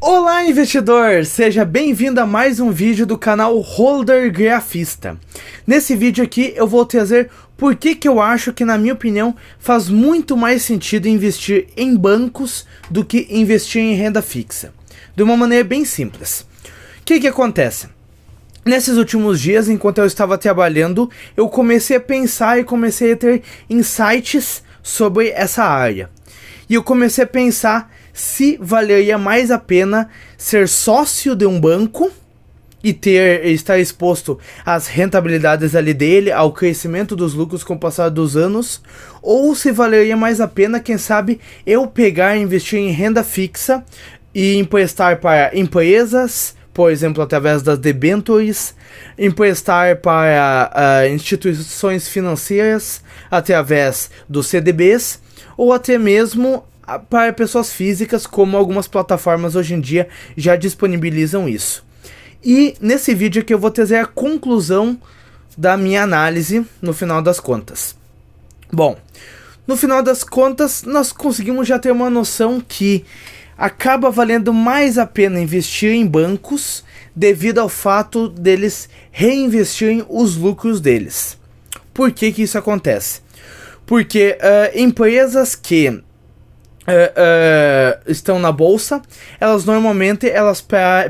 Olá, investidor! Seja bem-vindo a mais um vídeo do canal Holder Grafista. Nesse vídeo aqui eu vou trazer por que eu acho que, na minha opinião, faz muito mais sentido investir em bancos do que investir em renda fixa. De uma maneira bem simples. O que acontece? Nesses últimos dias, enquanto eu estava trabalhando, eu comecei a pensar e comecei a ter insights sobre essa área. E eu comecei a pensar se valeria mais a pena ser sócio de um banco e estar exposto às rentabilidades ali dele, ao crescimento dos lucros com o passar dos anos, ou se valeria mais a pena, quem sabe, eu pegar e investir em renda fixa e emprestar para empresas, por exemplo, através das debêntures, emprestar para instituições financeiras através dos CDBs, ou até mesmo para pessoas físicas, como algumas plataformas hoje em dia já disponibilizam isso. E nesse vídeo aqui eu vou trazer a conclusão da minha análise no final das contas. Bom, no final das contas nós conseguimos já ter uma noção que acaba valendo mais a pena investir em bancos devido ao fato deles reinvestirem os lucros deles. Por que isso acontece? Porque empresas que estão na bolsa, elas normalmente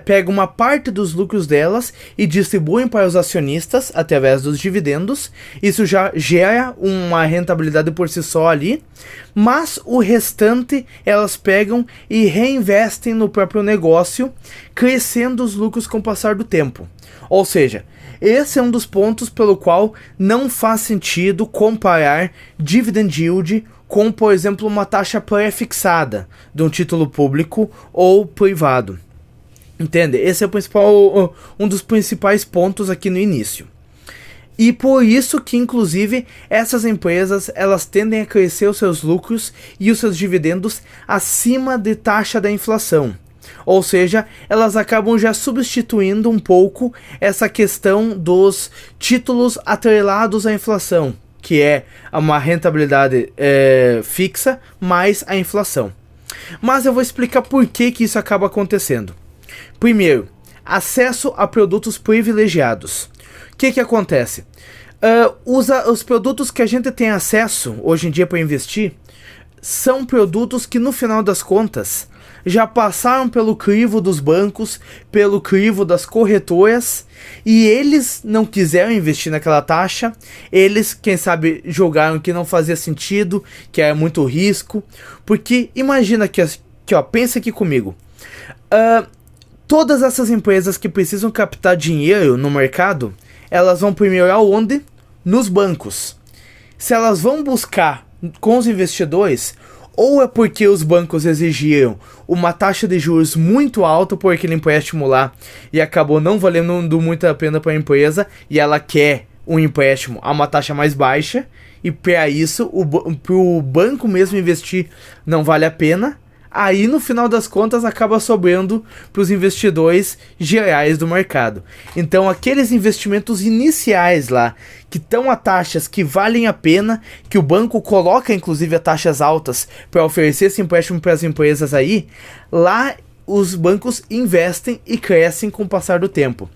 pegam uma parte dos lucros delas e distribuem para os acionistas através dos dividendos. Isso já gera uma rentabilidade por si só ali, mas o restante elas pegam e reinvestem no próprio negócio, crescendo os lucros com o passar do tempo. Ou seja, esse é um dos pontos pelo qual não faz sentido comparar dividend yield com, por exemplo, uma taxa pré-fixada de um título público ou privado. Entende? Esse é um dos principais pontos aqui no início. E por isso que, inclusive, essas empresas elas tendem a crescer os seus lucros e os seus dividendos acima de taxa da inflação. Ou seja, elas acabam já substituindo um pouco essa questão dos títulos atrelados à inflação, que é uma rentabilidade fixa mais a inflação. Mas eu vou explicar por que isso acaba acontecendo. Primeiro, acesso a produtos privilegiados. O que acontece? Os produtos que a gente tem acesso hoje em dia para investir são produtos que, no final das contas, já passaram pelo crivo dos bancos, pelo crivo das corretoras, e eles não quiseram investir naquela taxa. Eles, quem sabe, julgaram que não fazia sentido, que era muito risco. Porque imagina que ó, pensa aqui comigo, todas essas empresas que precisam captar dinheiro no mercado, elas vão primeiro aonde? Nos bancos. Se elas vão buscar com os investidores, ou é porque os bancos exigiram uma taxa de juros muito alta por aquele empréstimo lá e acabou não valendo muito a pena para a empresa e ela quer um empréstimo a uma taxa mais baixa, e para isso para o banco mesmo investir não vale a pena. Aí, no final das contas, acaba sobrando para os investidores gerais do mercado. Então, aqueles investimentos iniciais lá, que estão a taxas que valem a pena, que o banco coloca, inclusive, a taxas altas para oferecer esse empréstimo para as empresas aí, lá os bancos investem e crescem com o passar do tempo.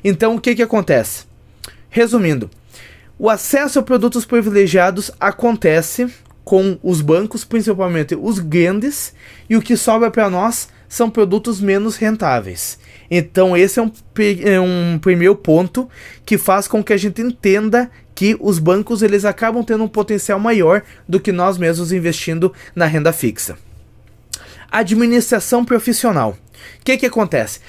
Então, o que acontece? Resumindo, o acesso a produtos privilegiados acontece com os bancos, principalmente os grandes, e o que sobra para nós são produtos menos rentáveis. Então esse é um primeiro ponto que faz com que a gente entenda que os bancos eles acabam tendo um potencial maior do que nós mesmos investindo na renda fixa. Administração profissional. O que acontece?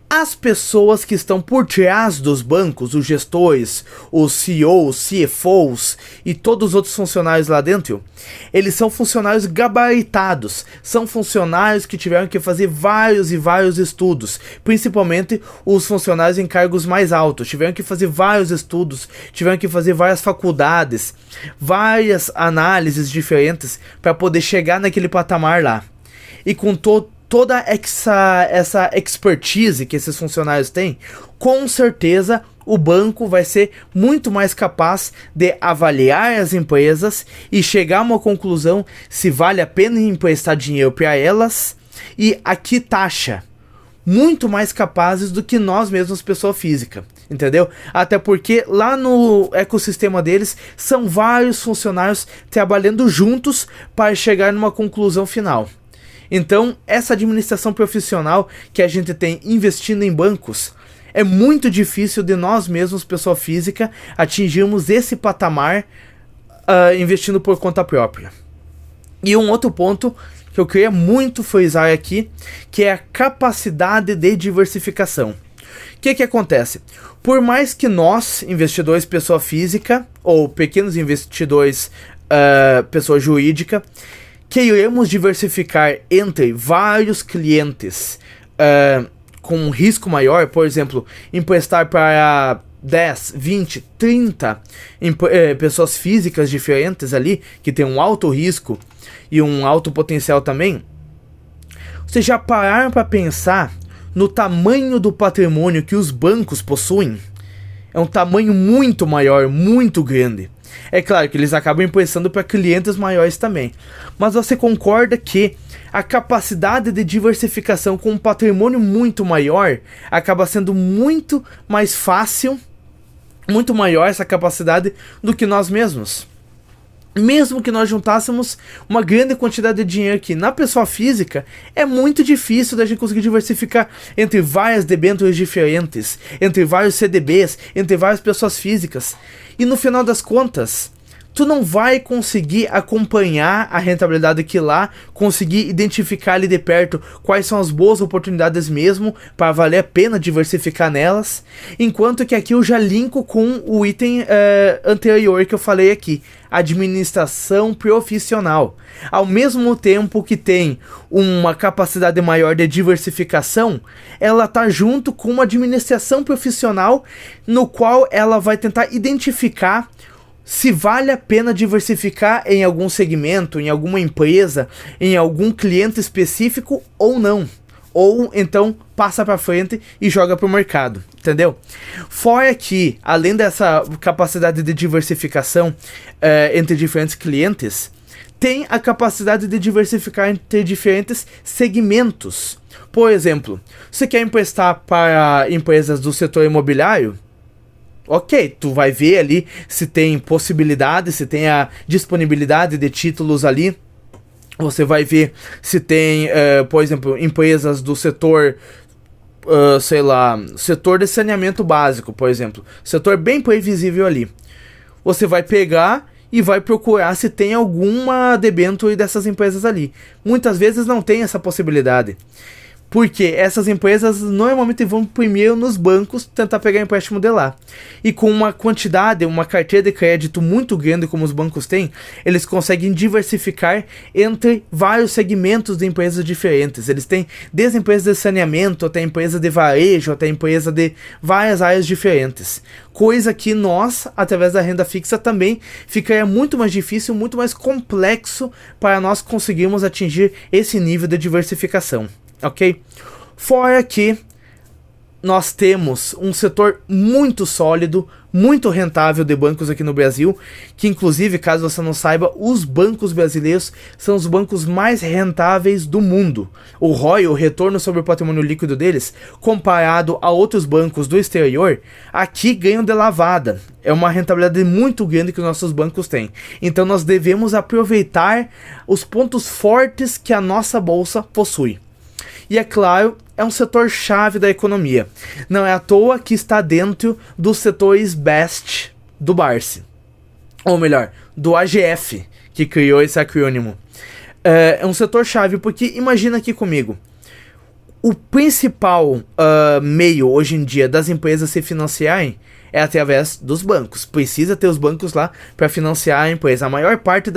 As pessoas que estão por trás dos bancos, os gestores, os CEOs, CFOs e todos os outros funcionários lá dentro, eles são funcionários gabaritados, são funcionários que tiveram que fazer vários e vários estudos, principalmente os funcionários em cargos mais altos, tiveram que fazer vários estudos, tiveram que fazer várias faculdades, várias análises diferentes para poder chegar naquele patamar lá. E com toda essa expertise que esses funcionários têm, com certeza o banco vai ser muito mais capaz de avaliar as empresas e chegar a uma conclusão se vale a pena emprestar dinheiro para elas e a que taxa. muito mais capazes do que nós mesmos, pessoa física, entendeu? Até porque lá no ecossistema deles são vários funcionários trabalhando juntos para chegar numa conclusão final. Então, essa administração profissional que a gente tem investindo em bancos, é muito difícil de nós mesmos, pessoa física, atingirmos esse patamar investindo por conta própria. E um outro ponto que eu queria muito frisar aqui, que é a capacidade de diversificação. O que acontece? Por mais que nós, investidores pessoa física, ou pequenos investidores pessoa jurídica, queiramos diversificar entre vários clientes com um risco maior, por exemplo, emprestar para 10, 20, 30 pessoas físicas diferentes ali, que tem um alto risco e um alto potencial também, você já pararam para pensar no tamanho do patrimônio que os bancos possuem? É um tamanho muito maior, muito grande. É claro que eles acabam emprestando para clientes maiores também, mas você concorda que a capacidade de diversificação com um patrimônio muito maior acaba sendo muito mais fácil, muito maior essa capacidade do que nós mesmos? Mesmo que nós juntássemos uma grande quantidade de dinheiro aqui na pessoa física, é muito difícil da gente conseguir diversificar entre várias debêntures diferentes, entre vários CDBs, entre várias pessoas físicas. E no final das contas, tu não vai conseguir acompanhar a rentabilidade aqui lá, conseguir identificar ali de perto quais são as boas oportunidades mesmo, para valer a pena diversificar nelas, enquanto que aqui eu já linko com o item anterior que eu falei aqui, administração profissional. Ao mesmo tempo que tem uma capacidade maior de diversificação, ela tá junto com uma administração profissional, no qual ela vai tentar identificar se vale a pena diversificar em algum segmento, em alguma empresa, em algum cliente específico ou não. Ou então passa para frente e joga para o mercado, entendeu? Fora que, além dessa capacidade de diversificação entre diferentes clientes, tem a capacidade de diversificar entre diferentes segmentos. Por exemplo, você quer emprestar para empresas do setor imobiliário? Ok, tu vai ver ali se tem possibilidade, se tem a disponibilidade de títulos ali. Você vai ver se tem, por exemplo, empresas do setor, sei lá, setor de saneamento básico, por exemplo. Setor bem previsível ali. Você vai pegar e vai procurar se tem alguma debênture dessas empresas ali. Muitas vezes não tem essa possibilidade. Porque essas empresas normalmente vão primeiro nos bancos tentar pegar empréstimo de lá. E com uma quantidade, uma carteira de crédito muito grande como os bancos têm, eles conseguem diversificar entre vários segmentos de empresas diferentes. Eles têm desde empresas de saneamento, até empresa de varejo, até empresa de várias áreas diferentes. Coisa que nós, através da renda fixa, também ficaria muito mais difícil, muito mais complexo para nós conseguirmos atingir esse nível de diversificação. Ok? Fora que nós temos um setor muito sólido, muito rentável de bancos aqui no Brasil, que inclusive, caso você não saiba, os bancos brasileiros são os bancos mais rentáveis do mundo. O ROI, o retorno sobre o patrimônio líquido deles, comparado a outros bancos do exterior, aqui ganham de lavada. É uma rentabilidade muito grande que os nossos bancos têm. Então nós devemos aproveitar os pontos fortes que a nossa bolsa possui. E é claro, é um setor-chave da economia. Não é à toa que está dentro dos setores BEST do Barsi. Ou melhor, do AGF, que criou esse acrônimo. É um setor-chave porque, imagina aqui comigo, o principal meio hoje em dia das empresas se financiarem é através dos bancos. Precisa ter os bancos lá para financiar a empresa. A maior parte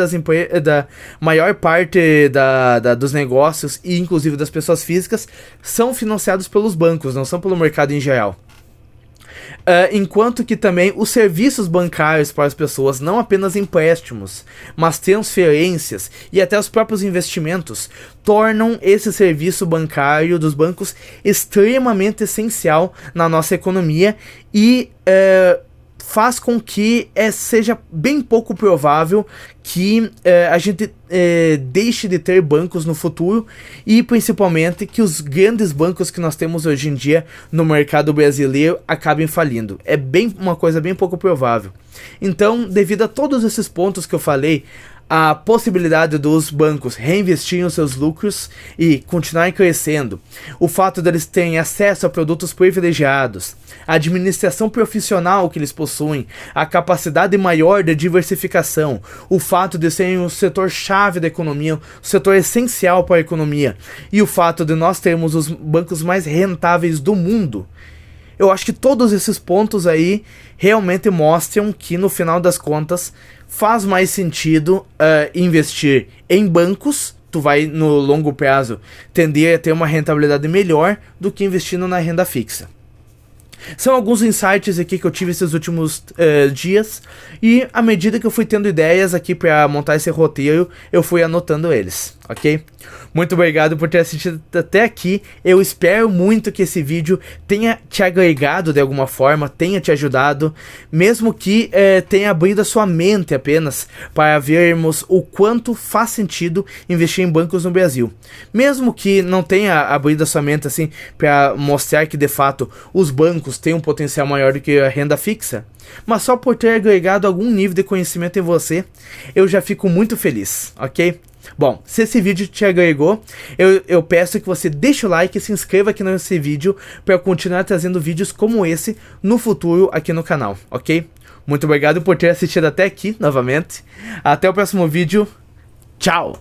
dos negócios e inclusive das pessoas físicas são financiados pelos bancos, não são pelo mercado em geral. Enquanto que também os serviços bancários para as pessoas, não apenas empréstimos, mas transferências e até os próprios investimentos, tornam esse serviço bancário dos bancos extremamente essencial na nossa economia e faz com que seja bem pouco provável que a gente deixe de ter bancos no futuro, e principalmente que os grandes bancos que nós temos hoje em dia no mercado brasileiro acabem falindo. É uma coisa bem pouco provável. Então, devido a todos esses pontos que eu falei, a possibilidade dos bancos reinvestirem os seus lucros e continuarem crescendo, o fato deles terem acesso a produtos privilegiados, a administração profissional que eles possuem, a capacidade maior de diversificação, o fato de serem o setor-chave da economia, o setor essencial para a economia, e o fato de nós termos os bancos mais rentáveis do mundo, eu acho que todos esses pontos aí realmente mostram que, no final das contas, faz mais sentido investir em bancos. Tu vai, no longo prazo, tender a ter uma rentabilidade melhor do que investindo na renda fixa. São alguns insights aqui que eu tive esses últimos dias, e à medida que eu fui tendo ideias aqui para montar esse roteiro, eu fui anotando eles, ok? Muito obrigado por ter assistido até aqui. Eu espero muito que esse vídeo tenha te agregado de alguma forma, tenha te ajudado, mesmo que tenha abrido a sua mente apenas para vermos o quanto faz sentido investir em bancos no Brasil. Mesmo que não tenha abrido a sua mente assim para mostrar que de fato os bancos têm um potencial maior do que a renda fixa, mas só por ter agregado algum nível de conhecimento em você, eu já fico muito feliz, ok? Bom, se esse vídeo te agregou, eu peço que você deixe o like e se inscreva aqui nesse vídeo para eu continuar trazendo vídeos como esse no futuro aqui no canal, ok? Muito obrigado por ter assistido até aqui novamente. Até o próximo vídeo. Tchau!